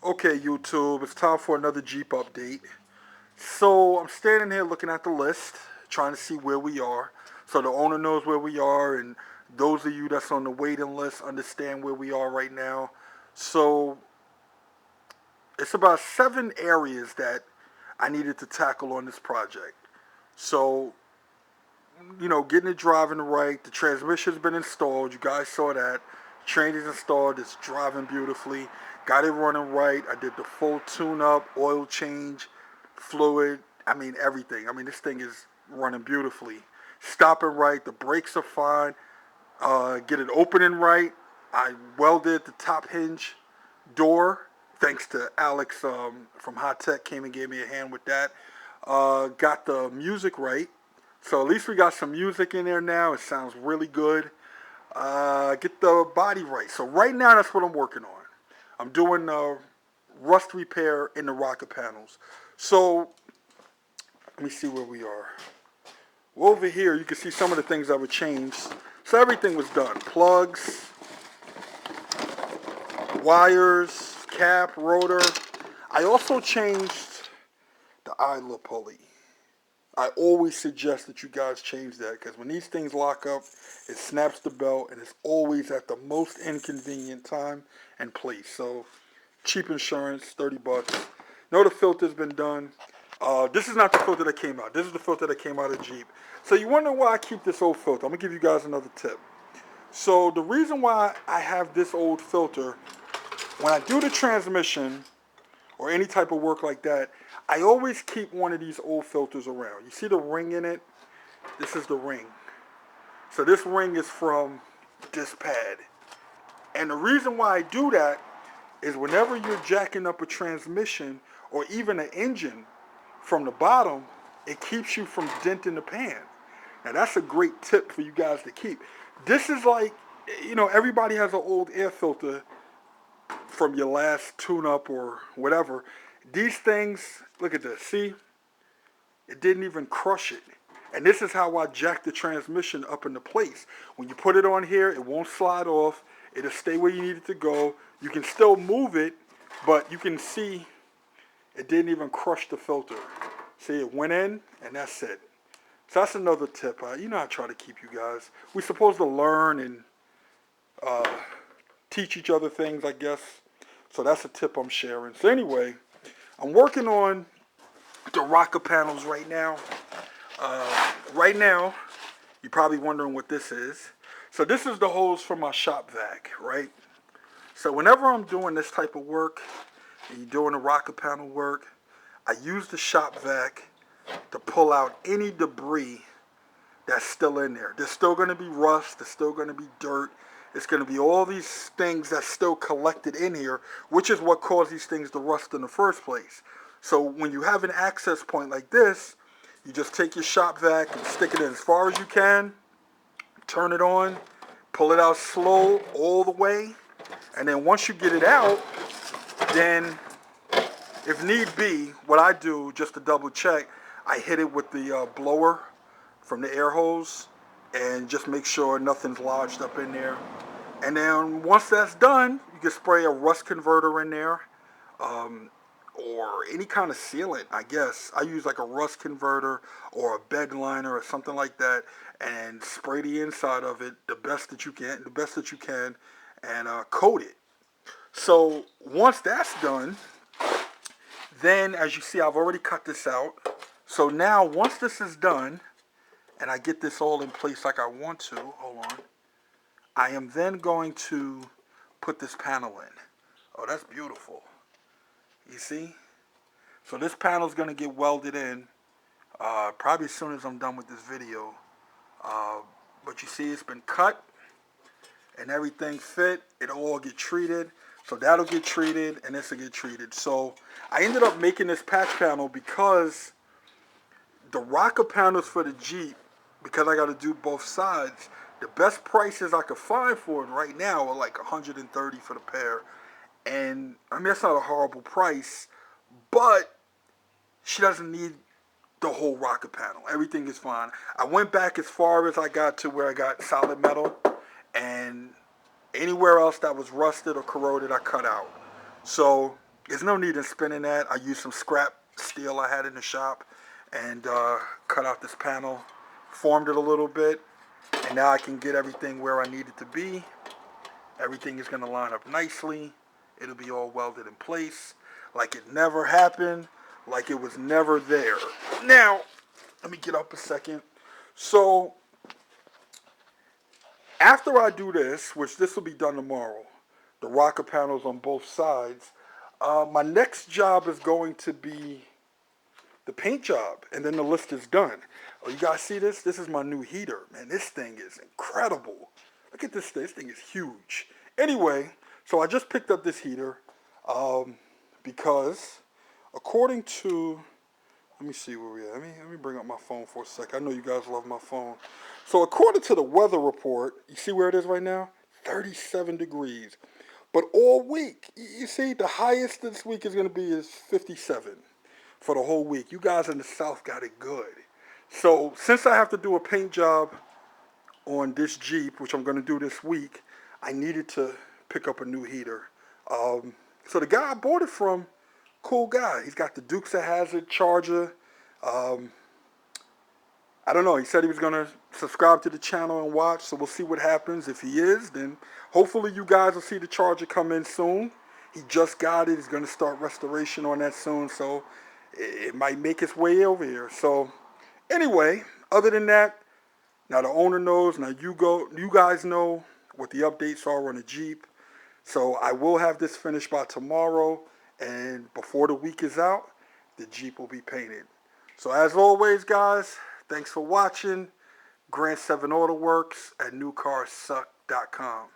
Okay, YouTube, it's time for another Jeep update. So I'm standing here looking at the list, trying to see where we are. So the owner knows where we are, and those of you that's on the waiting list understand where we are right now. So it's about 7 areas that I needed to tackle on this project. So, getting it driving right, the transmission's been installed. You guys saw that. Train is installed. It's driving beautifully. Got it running right. I did the full tune-up, oil change, fluid. I mean, everything. I mean, this thing is running beautifully. Stopping right. The brakes are fine. Get it opening right. I welded the top hinge door. Thanks to Alex from Hot Tech came and gave me a hand with that. Got the music right. So at least we got some music in there now. It sounds really good. Get the body right. So right now that's what I'm working on. I'm doing rust repair in the rocker panels. So let me see where we are. Well, over here you can see some of the things that were changed. So everything was done. Plugs, wires, cap, rotor. I also changed the idler pulley. I always suggest that you guys change that because when these things lock up, it snaps the belt and it's always at the most inconvenient time and place. So cheap insurance, 30 bucks. Know the filter's been done. This is not the filter that came out. This is the filter that came out of Jeep. So you wonder why I keep this old filter. I'm going to give you guys another tip. So the reason why I have this old filter, when I do the transmission or any type of work like that, I always keep one of these old filters around. You see the ring in it? This is the ring. So this ring is from this pad. And the reason why I do that is whenever you're jacking up a transmission or even an engine from the bottom, it keeps you from denting the pan. Now that's a great tip for you guys to keep. This is like, everybody has an old air filter from your last tune-up or whatever. These things, look at this, see? It didn't even crush it. And this is how I jack the transmission up into place. When you put it on here, it won't slide off. It'll stay where you need it to go. You can still move it, but you can see it didn't even crush the filter. See, it went in, and that's it. So that's another tip. I try to keep you guys. We're supposed to learn and teach each other things, I guess. So that's a tip I'm sharing. So anyway, I'm working on the rocker panels right now. Right now, you're probably wondering what this is. So this is the hose from my shop vac, right? So whenever I'm doing this type of work, and you're doing the rocker panel work, I use the shop vac to pull out any debris that's still in there. There's still going to be rust. There's still going to be dirt. It's going to be all these things that's still collected in here, which is what caused these things to rust in the first place. So when you have an access point like this, you just take your shop vac and stick it in as far as you can, turn it on, pull it out slow all the way, and then once you get it out, then if need be, what I do just to double check, I hit it with the blower from the air hose and just make sure nothing's lodged up in there. And then once that's done, you can spray a rust converter in there, or any kind of sealant, I guess. I use like a rust converter or a bed liner or something like that, and spray the inside of it the best that you can, and coat it. So once that's done, then as you see, I've already cut this out. So now once this is done, and I get this all in place like I want to, hold on, I am then going to put this panel in. Oh, that's beautiful. You see? So this panel is going to get welded in probably as soon as I'm done with this video. But you see it's been cut and everything fit. It'll all get treated. So that'll get treated and this will get treated. So I ended up making this patch panel because the rocker panels for the Jeep, because I got to do both sides, the best prices I could find for it right now are like $130 for the pair. And I mean, that's not a horrible price, but she doesn't need the whole rocker panel. Everything is fine. I went back as far as I got to where I got solid metal, and anywhere else that was rusted or corroded, I cut out. So There's no need in spinning that. I used some scrap steel I had in the shop and cut out this panel, formed it a little bit, and now I can get everything where I need it to be. Everything is going to line up nicely. It'll be all welded in place like it never happened, like it was never there. Now, let me get up a second. So, after I do this, which this will be done tomorrow, the rocker panels on both sides, my next job is going to be the paint job, and then the list is done. Oh, you guys see this? This is my new heater. Man, this thing is incredible. Look at this thing. This thing is huge. Anyway, so I just picked up this heater because according to, let me see where we are. Let me bring up my phone for a sec. I know you guys love my phone. So according to the weather report, you see where it is right now? 37 degrees. But all week, you see, the highest this week is going to be is 57 for the whole week. You guys in the South got it good. So since I have to do a paint job on this Jeep, which I'm going to do this week, I needed to pick up a new heater. So the guy I bought it from, cool guy. He's got the Dukes of Hazzard Charger. I don't know. He said he was going to subscribe to the channel and watch, so we'll see what happens. If he is, then hopefully you guys will see the Charger come in soon. He just got it. He's going to start restoration on that soon, so it might make its way over here. So anyway, other than that, now the owner knows. Now you guys know what the updates are on the Jeep. So I will have this finished by tomorrow, and before the week is out, the Jeep will be painted. So as always, guys, thanks for watching. Grant 7 Auto Works at newcarsuck.com.